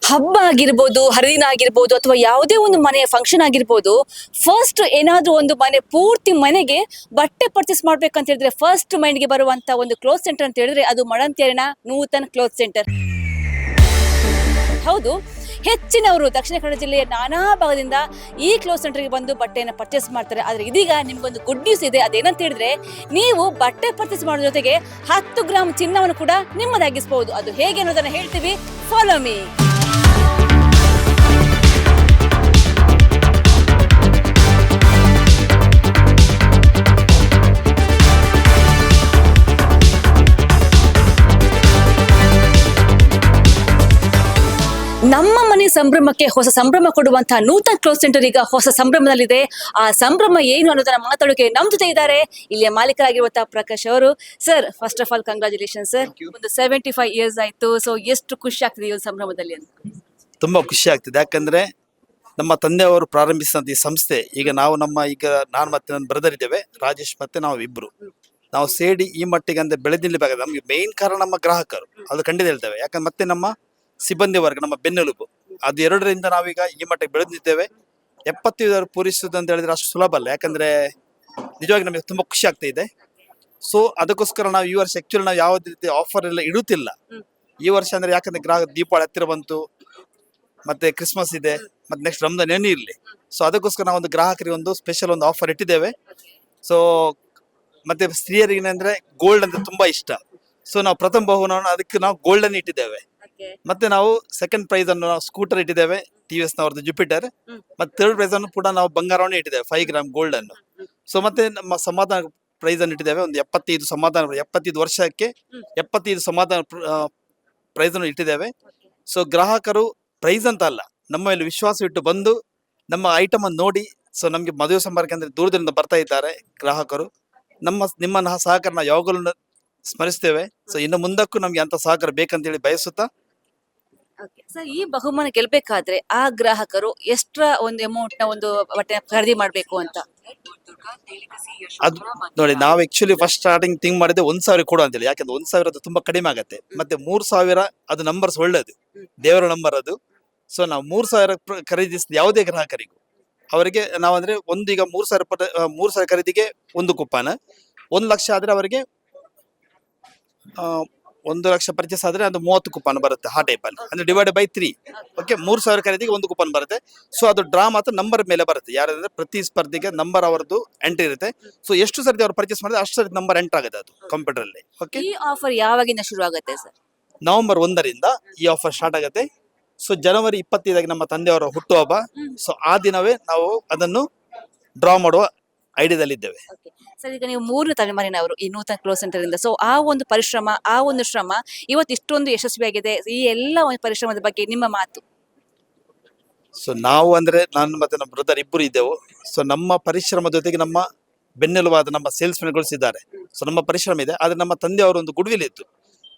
ಹಬ್ಬ ಆಗಿರ್ಬೋದು, ಹರಿದಿನ ಆಗಿರ್ಬೋದು, ಅಥವಾ ಯಾವುದೇ ಒಂದು ಮನೆಯ ಫಂಕ್ಷನ್ ಆಗಿರ್ಬೋದು, ಫಸ್ಟ್ ಏನಾದ್ರೂ ಒಂದು ಮನೆ ಪೂರ್ತಿ ಮನೆಗೆ ಬಟ್ಟೆ ಪರ್ಚೇಸ್ ಮಾಡ್ಬೇಕಂತ ಹೇಳಿದ್ರೆ ಫಸ್ಟ್ ಮೈಂಡ್ಗೆ ಬರುವಂತ ಒಂದು ಕ್ಲೋತ್ ಸೆಂಟರ್ ಅಂತ ಹೇಳಿದ್ರೆ ಅದು ಮಳಂತ್ಯಾರಿನ ನೂತನ ಕ್ಲೋತ್ ಸೆಂಟರ್. ಹೌದು, ಹೆಚ್ಚಿನವರು ದಕ್ಷಿಣ ಕನ್ನಡ ಜಿಲ್ಲೆಯ ನಾನಾ ಭಾಗದಿಂದ ಈ ಕ್ಲೋತ್ ಸೆಂಟರ್ಗೆ ಬಂದು ಬಟ್ಟೆಯನ್ನು ಪರ್ಚೇಸ್ ಮಾಡ್ತಾರೆ. ಆದರೆ ಇದೀಗ ನಿಮ್ಗೊಂದು ಗುಡ್ ನ್ಯೂಸ್ ಇದೆ. ಅದೇನಂತ ಹೇಳಿದ್ರೆ, ನೀವು ಬಟ್ಟೆ ಪರ್ಚೇಸ್ ಮಾಡೋ ಜೊತೆಗೆ 10 ಗ್ರಾಮ್ ಚಿನ್ನವನ್ನು ಕೂಡ ನಿಮ್ಮದಾಗಿಸಬಹುದು. ಅದು ಹೇಗೆ ಅನ್ನೋದನ್ನ ಹೇಳ್ತೀವಿ, ಫಾಲೋ ಮೀ. ನಮ್ಮ ಮನೆ ಸಂಭ್ರಮಕ್ಕೆ ಹೊಸ ಸಂಭ್ರಮ ಕೊಡುವಂತಹ ನೂತನ ಕ್ಲೋತ್ ಸೆಂಟರ್ ಈಗ ಹೊಸ ಸಂಭ್ರಮದಲ್ಲಿದೆ. ಆ ಸಂಭ್ರಮ ಏನು ಅನ್ನೋದನ್ನ ಮಾತಾಡೋಕೆ ನಮ್ಮ ಜೊತೆ ಇದ್ದಾರೆ ಇಲ್ಲಿಯ ಮಾಲೀಕರಾಗಿರುವಂತಹ ಪ್ರಕಾಶ್ ಅವರು. Sir, first of all congratulation sir. ಒಂದು 75 ಇಯರ್ಸ್ ಆಯ್ತು. ಸೊ ಎಷ್ಟು ಖುಷಿ ಆಗ್ತಿದೆ ಈ ಸಂಭ್ರಮದಲ್ಲಿ ಅಂತ? ತುಂಬಾ ಖುಷಿ ಆಗ್ತಿದೆ. ಯಾಕಂದ್ರೆ ನಮ್ಮ ತಂದೆಯವರು ಪ್ರಾರಂಭಿಸಿದಂತ ಈ ಸಂಸ್ಥೆ ಈಗ ನಾನು ಮತ್ತೆ ನನ್ನ ಬ್ರದರ್ ಇದ್ದೇವೆ, ರಾಜೇಶ್ ಮತ್ತೆ ನಾವು ಇಬ್ರು. ನಾವು ಸೇಡಿ ಈ ಮಟ್ಟಿಗೆ ಅಂದ್ರೆ ಬೆಳೆದಿಲ್ಲಬೇಕಾದ್ರೆ ನಮ್ಗೆ ಮೇನ್ ಕಾರಣ ನಮ್ಮ ಗ್ರಾಹಕರು, ಅದು ಖಂಡಿತ ಹೇಳ್ತೇವೆ. ಯಾಕಂದ್ರೆ ಮತ್ತೆ ನಮ್ಮ ಸಿಬ್ಬಂದಿ ವರ್ಗ, ನಮ್ಮ ಬೆನ್ನೆಲುಬು, ಅದು ಎರಡರಿಂದ ನಾವೀಗ ಈ ಮಟ್ಟಿಗೆ ಬೆಳೆದಿದ್ದೇವೆ. 75 ಪೂರೈಸುವುದು ಅಂತ ಹೇಳಿದ್ರೆ ಅಷ್ಟು ಸುಲಭ ಅಲ್ಲ. ಯಾಕಂದ್ರೆ ನಿಜವಾಗಿ ನಮಗೆ ತುಂಬಾ ಖುಷಿ ಆಗ್ತಾ ಇದೆ. ಸೊ ಅದಕ್ಕೋಸ್ಕರ ನಾವು ಈ ವರ್ಷ ಆಕ್ಚುಲಿ ನಾವು ಯಾವುದೇ ರೀತಿ ಆಫರ್ ಎಲ್ಲ ಇಡುತ್ತಿಲ್ಲ ಈ ವರ್ಷ. ಅಂದ್ರೆ ಯಾಕಂದ್ರೆ ಗ್ರಾಹಕ ದೀಪಾವಳಿ ಹತ್ತಿರ ಬಂತು, ಮತ್ತೆ ಕ್ರಿಸ್ಮಸ್ ಇದೆ, ಮತ್ತೆ ನೆಕ್ಸ್ಟ್ ರಂಜಾನ್ ಏನೇ ಇರಲಿ. ಸೊ ಅದಕ್ಕೋಸ್ಕರ ನಾವು ಒಂದು ಗ್ರಾಹಕರಿಗೆ ಒಂದು ಸ್ಪೆಷಲ್ ಒಂದು ಆಫರ್ ಇಟ್ಟಿದ್ದೇವೆ. ಸೊ ಮತ್ತೆ ಸ್ತ್ರೀಯರಿಗೆ ಅಂದ್ರೆ ಗೋಲ್ಡ್ ಅಂದ್ರೆ ತುಂಬಾ ಇಷ್ಟ. ಸೊ ನಾವು ಪ್ರಥಮ ಬಹುಮಾನವನ್ನು ಅದಕ್ಕೆ ನಾವು ಗೋಲ್ಡ್ ಅನ್ನು ಇಟ್ಟಿದ್ದೇವೆ. ಮತ್ತೆ ನಾವು ಸೆಕೆಂಡ್ ಪ್ರೈಸ್ ಅನ್ನು ನಾವು ಸ್ಕೂಟರ್ ಇಟ್ಟಿದ್ದೇವೆ, TVS ನವರದ್ದು ಜುಪಿಟರ್. ಮತ್ತೆ ಥರ್ಡ್ ಪ್ರೈಸ್ ಅನ್ನು ಕೂಡ ನಾವು ಬಂಗಾರವನ್ನು ಇಟ್ಟಿದ್ದೇವೆ, 5 ಗ್ರಾಮ್ ಗೋಲ್ಡ್ ಅನ್ನು. ಸೊ ಮತ್ತೆ ನಮ್ಮ ಸಮಾಧಾನ ಪ್ರೈಸ್ ಅನ್ನು ಇಟ್ಟಿದ್ದೇವೆ, ಒಂದು 75 ವರ್ಷಕ್ಕೆ 75 ಸಮಾಧಾನ ಪ್ರೈಸ್ ಅನ್ನು ಇಟ್ಟಿದ್ದೇವೆ. ಸೊ ಗ್ರಾಹಕರು ಪ್ರೈಸ್ ಅಂತ ಅಲ್ಲ, ನಮ್ಮ ಮೇಲೆ ವಿಶ್ವಾಸ ಇಟ್ಟು ಬಂದು ನಮ್ಮ ಐಟಮ್ ಅನ್ನು ನೋಡಿ, ಸೊ ನಮ್ಗೆ ಮದುವೆ ಸಂಪರ್ಕ ಅಂದ್ರೆ ದೂರದಿಂದ ಬರ್ತಾ ಇದ್ದಾರೆ ಗ್ರಾಹಕರು. ನಿಮ್ಮನ್ನ ಸಹಕಾರ ನಾವು ಯಾವಾಗಲೂ ಸ್ಮರಿಸ್ತೇವೆ. ಸೊ ಇನ್ನು ಮುಂದಕ್ಕೂ ನಮ್ಗೆ ಅಂತ ಸಹಕಾರ ಬೇಕಂತ ಹೇಳಿ ಬಯಸುತ್ತಾ. ಸರ್, ಈ ಬಹುಮಾನ ಗೆಲ್ಬೇಕಾದ್ರೆ ಆ ಗ್ರಾಹಕರು ಎಷ್ಟರ ಒಂದು ಅಮೌಂಟ್ ನ ಒಂದು ಬಟ್ಟೆ ಖರೀದಿ ಮಾಡ್ಬೇಕು ಅಂತ? ಅದು ನೋಡಿ, ನಾವು ಆಕ್ಚುಲಿ ಫಸ್ಟ್ ಸ್ಟಾರ್ಟಿಂಗ್ ಥಿಂಕ್ ಮಾಡಿದ್ರೆ 1,000 ಕೊಡು ಅಂತ ಹೇಳಿ. ಯಾಕಂದ್ರೆ 1,000 ಅದು ತುಂಬಾ ಕಡಿಮೆ ಆಗತ್ತೆ. ಮತ್ತೆ 3,000 ಅದು ನಂಬರ್ಸ್ ಒಳ್ಳೇದು, ದೇವರ ನಂಬರ್ ಅದು. ಸೊ ನಾವು 3,000 ಖರೀದಿಸಿದ ಯಾವುದೇ ಗ್ರಾಹಕರಿಗೂ ಅವರಿಗೆ ನಾವಂದ್ರೆ ಈಗ 3,000 ಖರೀದಿಗೆ ಒಂದು ಕೂಪನ್. 1,00,000 ಆದ್ರೆ ಅವರಿಗೆ 1,00,000 ಪರ್ಚೇಸ್ ಆದ್ರೆ ಅದು 30 ಕೂಪನ್ ಬರುತ್ತೆ. ಆ ಟೈಪ್ ಅಲ್ಲಿ ಅಂದ್ರೆ ಡಿವೈಡ್ ಬೈ 3. ಓಕೆ, 3,000 ಖರೀದಿಗೆ ಒಂದು ಕೂಪನ್ ಬರುತ್ತೆ. ಸೊ ಅದು ಡ್ರಾ ಮಾತ್ರ ನಂಬರ್ ಮೇಲೆ ಬರುತ್ತೆ. ಯಾರಂದ್ರೆ ಪ್ರತಿ ಸ್ಪರ್ಧಿಗೆ ನಂಬರ್ ಅವರದ್ದು ಎಂಟ್ರಿ ಇರುತ್ತೆ. ಸೊ ಎಷ್ಟು ಸರ್ತಿ ಅವ್ರು ಪರ್ಚೇಸ್ ಮಾಡಿದ್ರೆ ಅಷ್ಟು ಸರ್ತಿ ನಂಬರ್ ಎಂಟರ್ ಆಗುತ್ತೆ ಅದು ಕಂಪ್ಯೂಟರ್ ಅಲ್ಲಿ. ಓಕೆ, ಈ ಆಫರ್ ಯಾವಾಗಿಂದ ಶುರು ಆಗುತ್ತೆ ಸರ್? ನವೆಂಬರ್ 1ರಿಂದ ಈ ಆಫರ್ ಸ್ಟಾರ್ಟ್ ಆಗುತ್ತೆ. ಸೊ ಜನವರಿ 25 ನಮ್ಮ ತಂದೆಯವರ ಹುಟ್ಟುಹಬ್ಬ. ಸೊ ಆ ದಿನವೇ ನಾವು ಅದನ್ನು ಡ್ರಾ ಮಾಡುವ ಐಡಿಯಾದಲ್ಲಿದ್ದೇವೆ. ಸರ್, ಈಗ ನೀವು 3 ತಲೆಮಾರಿನವರು ಈ ನೂತನ ಕ್ಲೋತ್ ಸೆಂಟರ್ ಇಂದ. ಸೊ ಆ ಒಂದು ಪರಿಶ್ರಮ, ಆ ಒಂದು ಶ್ರಮ ಇವತ್ತು ಇಷ್ಟೊಂದು ಯಶಸ್ವಿಯಾಗಿದೆ. ಈ ಎಲ್ಲ ಒಂದು ಪರಿಶ್ರಮದ ಬಗ್ಗೆ ನಿಮ್ಮ ಮಾತು? ಸೊ ನಾವು ಅಂದ್ರೆ ನಾನು ಮತ್ತೆ ನಮ್ಮ ಬ್ರದರ್ ಇಬ್ಬರು ಇದ್ದೆವು. ಸೊ ನಮ್ಮ ಪರಿಶ್ರಮ ಜೊತೆಗೆ ನಮ್ಮ ಬೆನ್ನೆಲುಬಾದ ನಮ್ಮ ಸೇಲ್ಸ್ ಮೆನ್ಗಳು ಇದ್ದಾರೆ. ಸೊ ನಮ್ಮ ಪರಿಶ್ರಮ ಇದೆ, ಆದ್ರೆ ನಮ್ಮ ತಂದೆಯವರ ಒಂದು ಗುಡ್ವಿಲ್ ಇತ್ತು,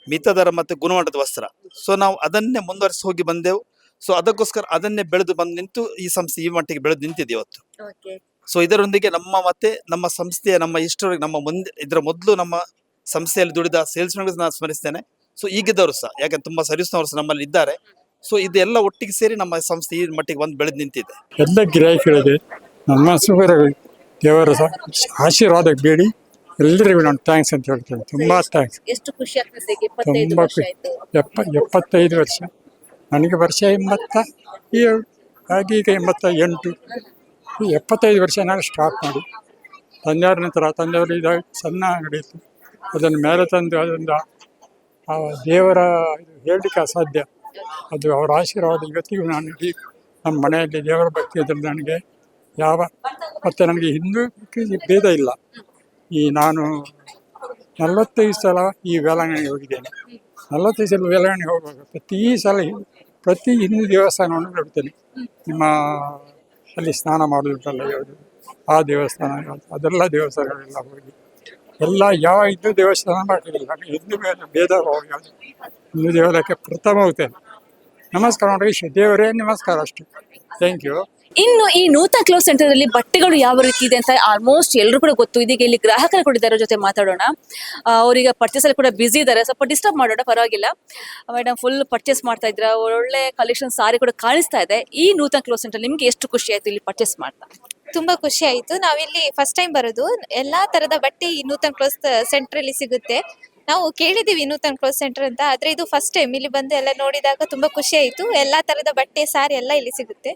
ಮಿತದರ ಮತ್ತೆ ಗುಣಮಟ್ಟದ ವಸ್ತ್ರ. ಸೊ ನಾವು ಅದನ್ನೇ ಮುಂದುವರಿಸಿ ಹೋಗಿ ಬಂದೆವು. ಸೊ ಅದಕ್ಕೋಸ್ಕರ ಅದನ್ನೇ ಬೆಳೆದು ಬಂದು ನಿಂತು ಈ ಸಂಸ್ಥೆ ಈ ಮಟ್ಟಿಗೆ ಬೆಳೆದು ನಿಂತಿದೆ ಇವತ್ತು. ಸೊ ಇದರೊಂದಿಗೆ ನಮ್ಮ ಸಂಸ್ಥೆಯ ನಮ್ಮ ಇಷ್ಟರವರೆಗೆ ನಮ್ಮ ಇದರ ಮೊದಲು ನಮ್ಮ ಸಂಸ್ಥೆಯಲ್ಲಿ ದುಡಿದ ಸೇಲ್ಸ್ ಮೆನ್ಗಳು ನಾನು ಸ್ಮರಿಸ್ತೇನೆ. ಸೊ ಈಗಿದ್ದವರು ಸಹ, ಯಾಕಂದ್ರೆ ತುಂಬಾ ಸರ್ವಿಸ್ನವರು ಸಹ ನಮ್ಮಲ್ಲಿ ಇದ್ದಾರೆ. ಸೊ ಇದೆಲ್ಲ ಒಟ್ಟಿಗೆ ಸೇರಿ ನಮ್ಮ ಸಂಸ್ಥೆ ಈ ಮಟ್ಟಿಗೆ ಬಂದು ಬೆಳೆದು ನಿಂತಿದೆ. ಎಲ್ಲ ಗಿರಾಕಿಗಳಿಗೆ ನಮ್ಮ ದೇವರ ಆಶೀರ್ವಾದ ಬೇಡಿ ಎಲ್ಲರಿಗೂ ನಾನು ಥ್ಯಾಂಕ್ಸ್ ಅಂತ ಹೇಳ್ತೇನೆ. ತುಂಬಾ ಥ್ಯಾಂಕ್ಸ್. ಎಷ್ಟು ಖುಷಿ ಆಗ್ತದೆ? 75 ವರ್ಷ. ನನಗೆ ವರ್ಷ 87, ಆಗೀಗ 88. 75 ವರ್ಷ ನಾನು ಸ್ಟಾರ್ಟ್ ಮಾಡಿ ತಂದೆಯವ್ರ ನಂತರ ತಂದೆಯವರು ಇದಾಗ ಸಣ್ಣ ಅಂಗಡಿ ಇತ್ತು, ಅದನ್ನು ಮೇಲೆ ತಂದು ಅದರಿಂದ ದೇವರ ಹೇಳಲಿಕ್ಕೆ ಅಸಾಧ್ಯ. ಅದು ಅವರ ಆಶೀರ್ವಾದ ಇವತ್ತಿಗೂ ನಾನು ನಮ್ಮ ಮನೆಯಲ್ಲಿ ದೇವರ ಭಕ್ತಿ ಇದ್ದರೆ ನನಗೆ ಮತ್ತು ನನಗೆ ಹಿಂದೂ ಭೇದ ಇಲ್ಲ. ನಾನು 45 ಸಲ ಈ ವೇಳಾಂಗಣಿಗೆ ಹೋಗಿದ್ದೇನೆ. 45 ಸಲ ವೇಳಾಂಗಣಿಗೆ ಹೋಗುವಾಗ ಪ್ರತಿ ಹಿಂದೂ ದೇವಸ್ಥಾನವನ್ನು ನೋಡ್ತೇನೆ. ನಿಮ್ಮ ಅಲ್ಲಿ ಸ್ನಾನ ಮಾಡೋದುಂಟಲ್ಲ, ಯಾವುದು ಆ ದೇವಸ್ಥಾನ, ಅದೆಲ್ಲ ದೇವಸ್ಥಾನಗಳೆಲ್ಲ ಹೋಗಿ ಎಲ್ಲ ಯಾವ ಹಿಂದೂ ದೇವಸ್ಥಾನ ಮಾಡೋದಿಲ್ಲ. ಹಿಂದೂ ಭೇದ ಯಾವುದು ಹಿಂದೂ ದೇವಾಲಯಕ್ಕೆ ಪ್ರಥಮ ಹೋಗ್ತೇನೆ. ನಮಸ್ಕಾರ ನೋಡಿ, ದೇವರೇ ನಮಸ್ಕಾರ, ಅಷ್ಟು. Thank you. ಇನ್ನು ಈ ನೂತನ ಕ್ಲೋತ್ ಸೆಂಟರ್ ಅಲ್ಲಿ ಬಟ್ಟೆಗಳು ಯಾವ ರೀತಿ ಇದೆ ಅಂತ ಆಲ್ಮೋಸ್ಟ್ ಎಲ್ಲರೂ ಕೂಡ ಗೊತ್ತು. ಇದೀಗ ಇಲ್ಲಿ ಗ್ರಾಹಕರು ಕೂಡ ಇದ್ದಾರೆ, ಜೊತೆ ಮಾತಾಡೋಣ. ಅವ್ರೀಗ ಪರ್ಚೇಸ್ ಅಲ್ಲಿ ಕೂಡ ಬಿಸಿ ಇದ್ದಾರೆ, ಸ್ವಲ್ಪ ಡಿಸ್ಟರ್ಬ್ ಮಾಡೋಣ, ಪರವಾಗಿಲ್ಲ. ಮೇಡಮ್ ಫುಲ್ ಪರ್ಚೇಸ್ ಮಾಡ್ತಾ ಇದ್ರ, ಒಳ್ಳೆ ಕಲೆಕ್ಷನ್ ಸಾರಿ ಕೂಡ ಕಾಣಿಸ್ತಾ ಇದೆ. ಈ ನೂತನ ಕ್ಲೋತ್ ಸೆಂಟರ್ ನಿಮ್ಗೆ ಎಷ್ಟು ಖುಷಿ ಆಯ್ತು ಇಲ್ಲಿ ಪರ್ಚೇಸ್ ಮಾಡ್ತಾ? ತುಂಬಾ ಖುಷಿ ಆಯ್ತು. ನಾವಿಲ್ಲಿ ಫಸ್ಟ್ ಟೈಮ್ ಬರೋದು. ಎಲ್ಲಾ ತರದ ಬಟ್ಟೆ ಈ ನೂತನ ಕ್ಲೋತ್ ಸೆಂಟರ್ ಅಲ್ಲಿ ಸಿಗುತ್ತೆ. ನಾವು ಕೇಳಿದೀವಿ ನೂತನ ಕ್ಲೋತ್ ಸೆಂಟರ್ ಅಂತ, ಆದ್ರೆ ಇದು ಫಸ್ಟ್ ಟೈಮ್ ಇಲ್ಲಿ ಬಂದು ಎಲ್ಲ ನೋಡಿದಾಗ ತುಂಬಾ ಖುಷಿ ಆಯ್ತು. ಎಲ್ಲಾ ತರದ ಬಟ್ಟೆ ಸಾರಿ ಎಲ್ಲ ಇಲ್ಲಿ ಸಿಗುತ್ತೆ.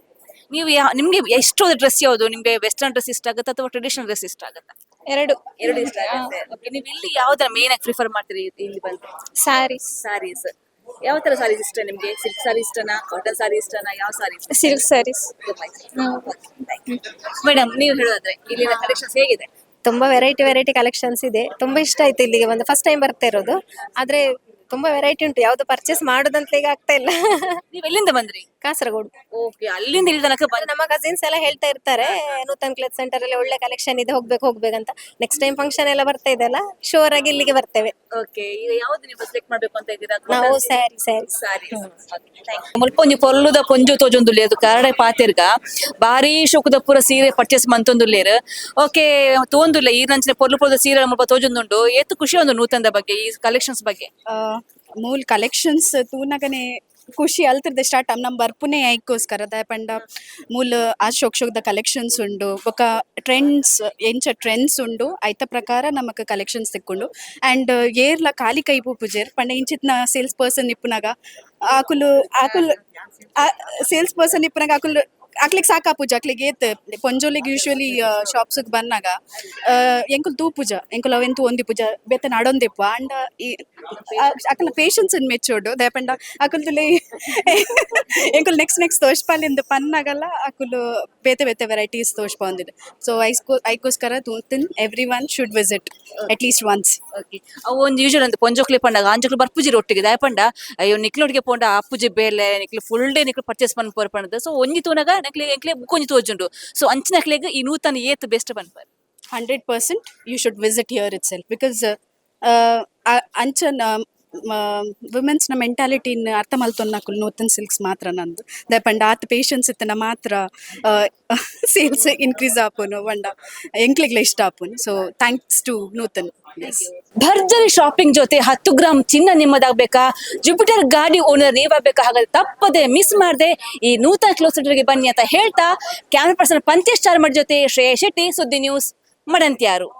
ನೀವು ನಿಮ್ಗೆ ಎಷ್ಟು ಡ್ರೆಸ್ ಯಾವುದು? ನಿಮ್ಗೆ ವೆಸ್ಟರ್ನ್ ಡ್ರೆಸ್ ಇಷ್ಟ ಆಗುತ್ತಾ ಅಥವಾ ಟ್ರೆಡಿಷನಲ್ ಡ್ರೆಸ್ ಇಷ್ಟ ಆಗುತ್ತಾ? ಎರಡು ಇಷ್ಟ ಆಗುತ್ತೆ. Okay, ನೀವು ಇಲ್ಲಿ ಯಾವ್ದರ ಮೇನ್ ಆಗಿ ಪ್ರಿಫರ್ ಮಾಡ್ತೀರಿ ಇಲ್ಲಿ ಬಂದು? ಸಾರೀಸ್. ಸಾರೀಸ್ ಯಾವ ತರ ಸಾರೀಸ್ ಇಷ್ಟ ನಿಮ್ಗೆ? ಸಿಲ್ಕ್ ಸಾರಿ ಇಷ್ಟನಾ, ಕಾಟನ್ ಸಾರಿ ಇಷ್ಟನಾ, ಯಾವ ಸಾರಿ? ಸಿಲ್ಕ್ ಸಾರೀಸ್. ಮೇಡಮ್ ನೀವು ಹೇಳೋದಾದ್ರೆ ಇಲ್ಲಿನ ಕಲೆಕ್ಷನ್ಸ್ ಹೇಗಿದೆ? ತುಂಬಾ ವೆರೈಟಿ ಕಲೆಕ್ಷನ್ಸ್ ಇದೆ. ತುಂಬಾ ಇಷ್ಟ ಆಯ್ತು ಇಲ್ಲಿಗೆ ಬಂದು. ಫಸ್ಟ್ ಟೈಮ್ ಬರ್ತಾ ಇರೋದು, ಆದ್ರೆ ತುಂಬಾ ವೆರೈಟಿ ಉಂಟು. ಯಾವ್ದು ಪರ್ಚೇಸ್ ಮಾಡೋದಂತ ಈಗ ಆಗ್ತಾ ಇಲ್ಲ. ನೀವು ಎಲ್ಲಿಂದ ಬಂದ್ರಿ? ಕಾಸರಗೋಡು. ಓಕೆ, ಅಲ್ಲಿಂದ ಇಲ್ಲಿ ತನಕ ಬಂದ. ನಮ್ಮ ಕಸಿನ್ಸ್ ಎಲ್ಲ ಹೇಳ್ತಾ ಇರ್ತಾರೆ ನೂತನ ಕ್ಲಾತ್ ಸೆಂಟರ್ ಅಲ್ಲಿ ಒಳ್ಳೆ ಕಲೆಕ್ಷನ್ ಇದೆ, ಹೋಗ್ಬೇಕಂತ. ನೆಕ್ಸ್ಟ್ ಟೈಮ್ ಫಂಕ್ಷನ್ ಎಲ್ಲ ಬರ್ತಾ ಇದೆಲ್ಲ, ಶೋರ್ ಆಗಿ ಇಲ್ಲಿಗೆ ಬರ್ತೇವೆ. ಓಕೆ, ಈಗ ಯಾವ್ದು ನೀವು ಸೆಲೆಕ್ಟ್ ಮಾಡ್ಬೇಕು ಅಂತ ಇದ್ದೀರಾ? ನಾವು ಸ್ಯಾರಿ. ಸಾರಿ ಮುಲ್ಪ ಒಂಜಿ ಪೊಲ್ಲುದ ಪೊಂಜು ತೋಜೊಂದುಲ್ಲೆ ಅದು ಕರಡೆ ಪಾತೆರ್ಗ ಬಾರಿ ಶೋಕದ ಪೂರ ಸೀರೆ ಪರ್ಚೇಸ್ ಮಂತೊಂದುಲ್ಲೇರ್. ಓಕೆ, ತೋಂದುಲ್ಲೆ ಈ ನಂಚಿನ ಪೊರ್ಲು ಪೊರ್ದ ಸೀರೆ ಮುಲ್ಪ ತೋಜೊಂದುಂಡು. ಏತು ಖುಷಿ ಒಂದು ನೂತನದ ಬಗ್ಗೆ, ಈ ಕಲೆಕ್ಷನ್ಸ್ ಬಗ್ಗೆ? ಮೂಲ್ ಕಲೆಕ್ಷನ್ಸ್ ತೂನಗನೆ ಖುಷಿ ಅಲ್ತಿರ್ದೆ ಸ್ಟಾರ್ಟ್ ನಮ್ ಬರ್ಪುನೆ ಐಕೋಸ್ಕರ ದಯಪಂಡ ಮೂಲ್ ಆ ಶೋಕ್ ದ ಕಲೆಕ್ಷನ್ಸ್ ಉಂಡು ಬೊಕ ಟ್ರೆಂಡ್ಸ್ ಉಂಡು ಐತ ಪ್ರಕಾರ ನಮಕ್ ಕಲೆಕ್ಷನ್ಸ್ ತಿಕ್ಕೊಂಡು ಅಂಡ್ ಏರ್ಲ ಖಾಲಿ ಕೈ ಪೂಜೆರ್ ಪಂಡ ಇಂಚಿತ್ನ ಸೇಲ್ಸ್ ಪರ್ಸನ್ ಇಪ್ಪುನಾಗ ಆಕುಲು ಸೇಲ್ಸ್ ಪರ್ಸನ್ ಇಪ್ಪುನಾಗ ಅಕ್ಲಿಗೆ ಸಾಕಾ ಪೂಜೆ ಅಕ್ಲಿಗೆ ಏತ್ ಪೊಂಜೋಲಿಗೆ ಯೂಶ್ವಲಿ ಶಾಪ್ಸ್ ಬಂದಾಗ ಎಂಕುಲ್ ತೂ ಪೂಜ ಎಂಕುಲ್ ಅವೆಂತು ಒಂದಿ ಪೂಜ ಬೇತನ ಅಡೊಂದಿಪ್ಪ ಅಂಡ ಅಕಲ ಪೇಷನ್ಸ್ ಅನ್ ಮೆಚ್ಚೋಡು ದಯಪಂಡ ಅಕುಲ್ದುಲೆ ಎಂಕುಲ್ ನೆಕ್ಸ್ಟ್ ತೋಷ್ಪಾಲಿಂದ ಪನ್ನಾಗಲ್ಲ ಅಕುಲು ಬೇತೆ ವೆರೈಟೀಸ್ ತೋಷ್ಪ ಹೊಂದಿದೆ. ಸೊ ಐಕೋಸ್ಕರ ತೂತಿನ್ every one should visit at least once. Okay, ಅವು ಒಂದು ಯೂಶಲ್ ಒಂದು ಪೊಂಜೋಕ್ಲಿ ಪಂಡಾಗ ಆಂಜೋಕ್ಲು ಬರ್ಪುಜಿ ಒಟ್ಟಿಗೆ ದಯಪಂಡ ಅಯ್ಯೋ ನಿಕ್ಲೊಟ್ಟಿಗೆ ಪೋಂಡ ಆಪುಜಿ ಬೇಲೆ ನಿಕ್ಲು ಫುಲ್ ಡೇ ನಿಕ್ಲು ಪರ್ಚೇಸ್ ಪನ್ಪರ್ ಪಂಡದ. ಸೊ ಒಂಜಿ ತೂನಾಗ ನಕ್ಲೆ ಬುಕ್ಕೊಂಜಿ ತೋಜುಂಡು. ಸೊ ಅಂಚಿನಕ್ಲೆಗ್ ಈ ನೂತನ ಏತ್ ಬೆಸ್ಟ್ ಪನ್ಪರ್? 100% you should visit here itself because ಅಂಚನ ವುಮೆನ್ಸ್ ನ ಮೆಂಟಾಲಿಟಿ ಅರ್ಥ ಮಲ್ತೊನ್ನಾಕುಲು ನೂತನ್ ಸಿಲ್ಕ್ಸ್ ಮಾತ್ರ ನಂದು ದಯಪಂಡ ಆತ್ ಪೇಷನ್ಸ್ ಇತ್ತನ ಮಾತ್ರ ಸೇಲ್ಸ್ ಇನ್ಕ್ರೀಸ್ ಆಪುನು ಬಂಡ ಎಂಕ್ಲಿಗ್ಲ ಇಷ್ಟ ಆಪುನು. So thanks to Nutan. ಭರ್ಜರಿ ಶಾಪಿಂಗ್ ಜೊತೆ 10 ಗ್ರಾಮ್ ಚಿನ್ನ ನಿಮ್ಮದಾಗಬೇಕಾ? ಜುಪಿಟರ್ ಗಾಡಿ ಓನರ್ ನೀವಾಗಬೇಕಾ? ಹಾಗಾದ್ರೆ ತಪ್ಪದೆ ಮಿಸ್ ಮಾಡದೆ ಈ ನೂತನ ಕ್ಲೋತ್ ಸೆಂಟರ್ಗೆ ಬನ್ನಿ ಅಂತ ಹೇಳ್ತಾ ಕ್ಯಾಮರಾ ಪರ್ಸನ್ ಪಂಚೇಶ್ ಚಾರ್ಮಡ್ ಜೊತೆ ಶ್ರೇಯಾ ಶೆಟ್ಟಿ, ಸುದ್ದಿ ನ್ಯೂಸ್, ಮಡಂತ್ಯಾರು.